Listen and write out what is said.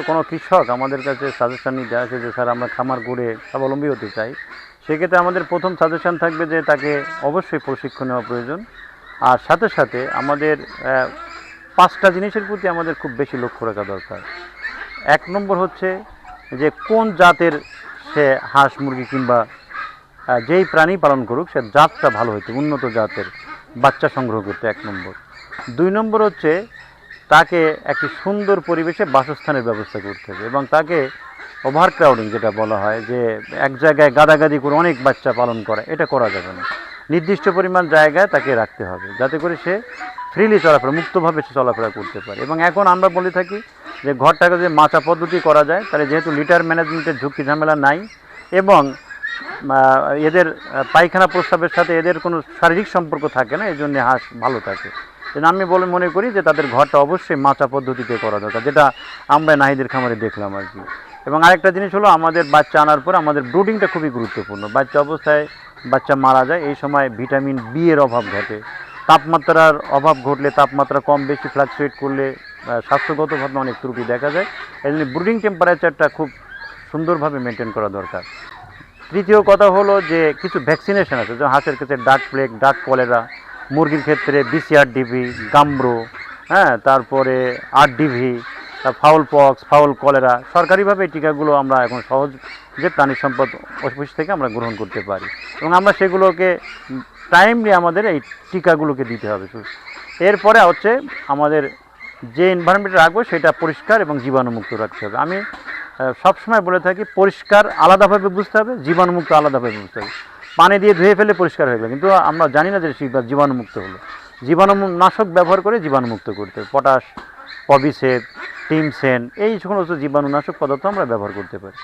কোনো কৃষক আমাদের কাছে সাজেশন নিতে আসে যে স্যার আমরা খামার করে স্বাবলম্বী হতে চাই, সেক্ষেত্রে আমাদের প্রথম সাজেশন থাকবে যে তাকে অবশ্যই প্রশিক্ষণ নেওয়া প্রয়োজন। আর সাথে সাথে আমাদের 5টা জিনিসের প্রতি আমাদের খুব বেশি লক্ষ্য রাখা দরকার। 1 নম্বর হচ্ছে যে কোন জাতের সে হাঁস মুরগি কিংবা যেই প্রাণী পালন করুক সে জাতটা ভালো হইতে, উন্নত জাতের বাচ্চা সংগ্রহ করতে 1 নম্বর। 2 নম্বর হচ্ছে তাকে একটি সুন্দর পরিবেশে বাসস্থানের ব্যবস্থা করতে হবে এবং তাকে ওভার ক্রাউডিং যেটা বলা হয় যে এক জায়গায় গাদাগাদি করে অনেক বাচ্চা পালন করা, এটা করা যাবে না। নির্দিষ্ট পরিমাণ জায়গায় তাকে রাখতে হবে যাতে করে সে ফ্রিলি চলাফেরা, মুক্তভাবে সে চলাফেরা করতে পারে। এবং এখন আমরা বলে থাকি যে ঘরটাকে যে মাচা পদ্ধতি করা যায়, তাহলে যেহেতু লিটার ম্যানেজমেন্টের ঝুঁকি ঝামেলা নাই এবং এদের পায়খানা প্রস্রাবের সাথে এদের কোনো শারীরিক সম্পর্ক থাকে না, এই জন্য হাঁস ভালো থাকে। আমি মনে করি যে তাদের ঘরটা অবশ্যই মাচা পদ্ধতিতে করা দরকার, যেটা আমরা নাহিদের খামারে দেখলাম আর কি। এবং আরেকটা জিনিস হলো আমাদের বাচ্চা আনার পর আমাদের ব্রুডিংটা খুবই গুরুত্বপূর্ণ। বাচ্চা অবস্থায় বাচ্চা মারা যায়, এই সময় ভিটামিন বি এর অভাব ঘটে। তাপমাত্রার অভাব ঘটলে, তাপমাত্রা কম বেশি ফ্লাকচুয়েট করলে স্বাস্থ্যগতভাবে অনেক ত্রুটি দেখা যায়। এই জন্য ব্রুডিং টেম্পারেচারটা খুব সুন্দরভাবে মেনটেন করা দরকার। তৃতীয় কথা হলো যে কিছু ভ্যাকসিনেশন আছে, যেমন হাঁসের ক্ষেত্রে ডাক প্লেগ, ডাক কলেরা, মুরগির ক্ষেত্রে BCRDV, গাম্ব্রো, তারপরে RDV, foul pox, fowl cholera. সরকারিভাবে এই টিকাগুলো আমরা এখন সহজ যে প্রাণী সম্পদ অফিস থেকে আমরা গ্রহণ করতে পারি এবং আমরা সেগুলোকে টাইমলি আমাদের এই টিকাগুলোকে দিতে হবে। এরপরে হচ্ছে আমাদের যে এনভায়রনমেন্টে রাখবো সেটা পরিষ্কার এবং জীবাণুমুক্ত রাখতে হবে। আমি সবসময় বলে থাকি পরিষ্কার আলাদাভাবে বুঝতে হবে, জীবাণুমুক্ত আলাদাভাবে বুঝতে হবে। পানি দিয়ে ধুয়ে ফেলে পরিষ্কার হয়ে গেল, কিন্তু আমরা জানি না যে জীবাণুমুক্ত হলো। জীবাণুনাশক ব্যবহার করে জীবাণুমুক্ত করতে হবে। পটাশ, পবিসেট, টিমসেন, এই সমস্ত জীবাণুনাশক পদার্থ আমরা ব্যবহার করতে পারি।